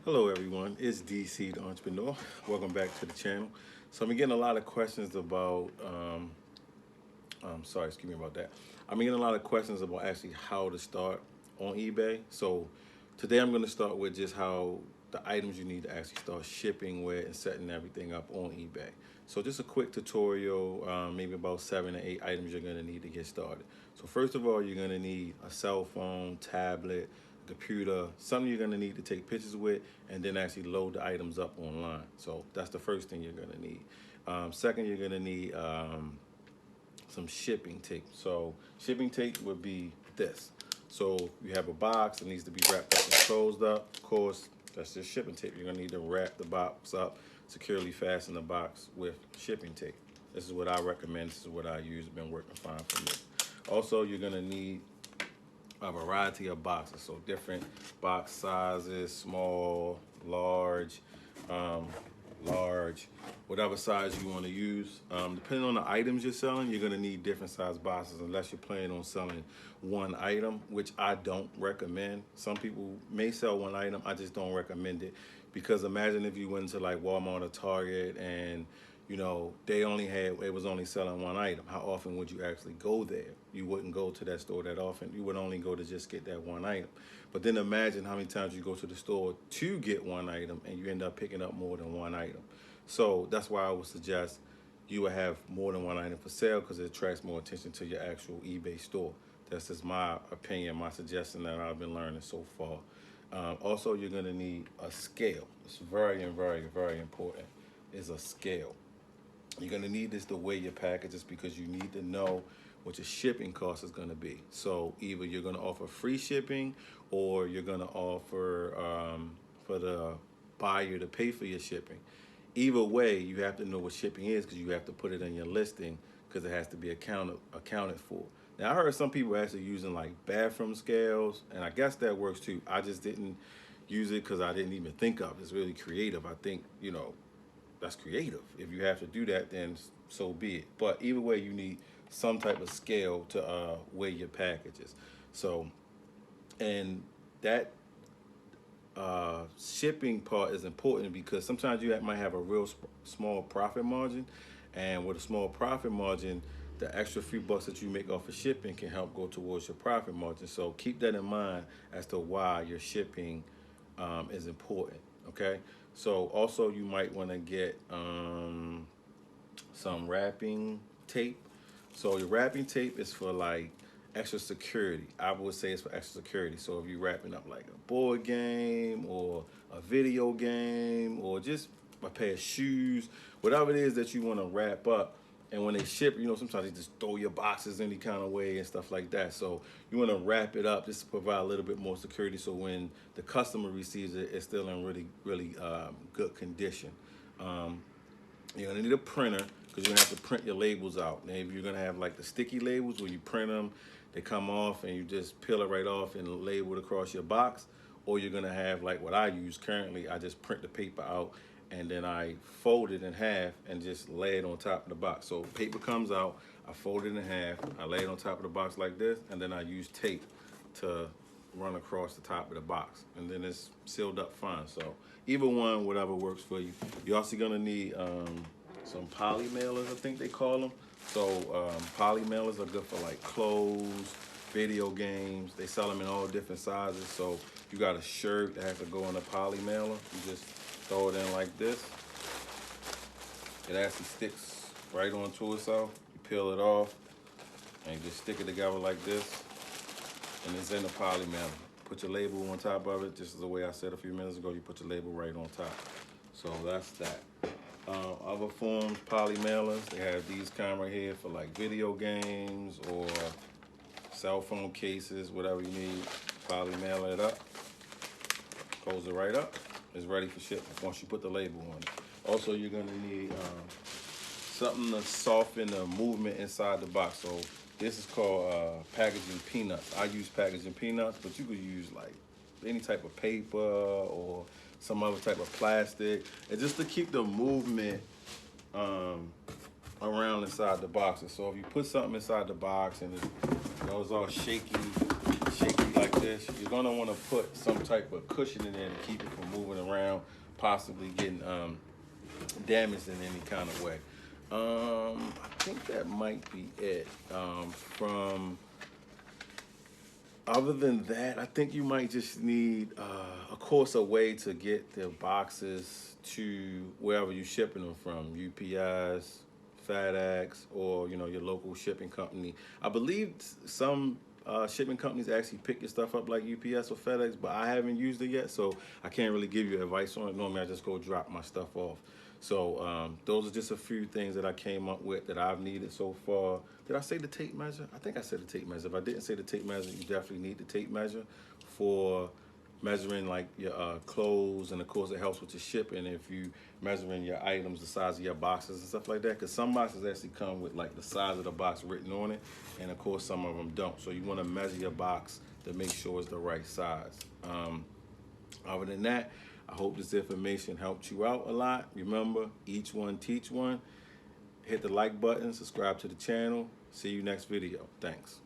Hello everyone, it's DC the Entrepreneur. Welcome back to the channel. So I'm getting a lot of questions about, sorry, excuse me about that. I'm getting a lot of questions about actually how to start on eBay. So today I'm going to start with just how the items you need to actually start shipping with and setting everything up on eBay. So just a quick tutorial, maybe about 7 to 8 items you're going to need to get started. So first of all, you're going to need a cell phone, tablet, computer, something you're going to need to take pictures with, and then actually load the items up online. So that's the first thing you're going to need. Second, you're going to need some shipping tape. So shipping tape would be this. So you have a box, it needs to be wrapped up and closed up. Of course, that's just shipping tape. You're gonna need to wrap the box up, securely fasten the box with shipping tape. This is what I recommend. This is what I use. It's been working fine for me. Also, you're gonna need a variety of boxes. So different box sizes, small, large, um, large, whatever size you want to use. Depending on the items you're selling, you're going to need different size boxes unless you're planning on selling one item, which I don't recommend. Some people may sell one item, I just don't recommend it, because imagine if you went to like Walmart or Target and it was only selling one item. How often would you actually go there? You wouldn't go to that store that often. You would only go to just get that one item. But then imagine how many times you go to the store to get one item and you end up picking up more than one item. So that's why I would suggest you would have more than one item for sale, because it attracts more attention to your actual eBay store. That's just my opinion, my suggestion that I've been learning so far. Also, you're going to need a scale. It's very, very, very important, is a scale. You're going to need this to weigh your packages, because you need to know what your shipping cost is going to be. So either you're going to offer free shipping, or you're going to offer for the buyer to pay for your shipping. Either way, you have to know what shipping is, because you have to put it in your listing, because it has to be accounted for. Now, I heard some people actually using like bathroom scales, and I guess that works too. I just didn't use it because I didn't even think of it. It's really creative. I think, that's creative. If you have to do that, then so be it. But either way, you need some type of scale to weigh your packages. So, and that shipping part is important, because sometimes you might have a real small profit margin, and with a small profit margin, the extra few bucks that you make off of shipping can help go towards your profit margin. So keep that in mind as to why your shipping is important. Okay. So also you might want to get some wrapping tape. So your wrapping tape is for like extra security. I would say it's for extra security. So if you're wrapping up like a board game or a video game or just a pair of shoes, whatever it is that you want to wrap up. And when they ship, sometimes they just throw your boxes any kind of way and stuff like that. So you want to wrap it up just to provide a little bit more security. So when the customer receives it, it's still in really, really good condition. Um, you're gonna need a printer, because you're gonna have to print your labels out. Now, if you're gonna have like the sticky labels where you print them, they come off and you just peel it right off and label it across your box, or you're gonna have like what I use currently. I just print the paper out and then I fold it in half and just lay it on top of the box. So paper comes out, I fold it in half, I lay it on top of the box like this, and then I use tape to run across the top of the box, and then it's sealed up fine. So either one, whatever works for you. You're also gonna need some poly mailers, I think they call them. So poly mailers are good for like clothes, video games. They sell them in all different sizes. So you got a shirt that has to go in a poly mailer, you just throw it in like this. It actually sticks right onto itself. You peel it off and you just stick it together like this, and it's in the poly mailer. Put your label on top of it, just as the way I said a few minutes ago. You put your label right on top. So that's that. Other forms, poly mailers, they have these kind right here for like video games or cell phone cases, whatever you need. Poly mail it up, close it right up. It's ready for shipment once you put the label on it. Also, you're gonna need something to soften the movement inside the box. So this is called packaging peanuts. I use packaging peanuts, but you could use like any type of paper or some other type of plastic, and just to keep the movement around inside the boxes. So if you put something inside the box and it goes all shaky like this, you're gonna want to put some type of cushion in there to keep it from moving around, possibly getting damaged in any kind of way. I think that might be it. From Other than that, I think you might just need, of course, a way to get the boxes to wherever you're shipping them from, UPS, FedEx, or your local shipping company. I believe some shipping companies actually pick your stuff up like UPS or FedEx, but I haven't used it yet, so I can't really give you advice on it. Normally, I just go drop my stuff off. So those are just a few things that I came up with that I've needed so far. Did I say the tape measure? I think I said the tape measure. If I didn't say the tape measure, you definitely need the tape measure for measuring like your clothes, and of course it helps with your shipping if you measuring your items, the size of your boxes and stuff like that. Because some boxes actually come with like the size of the box written on it, and of course some of them don't. So you want to measure your box to make sure it's the right size. Other than that, I hope this information helped you out a lot. Remember, each one teach one. Hit the like button, subscribe to the channel. See you next video. Thanks.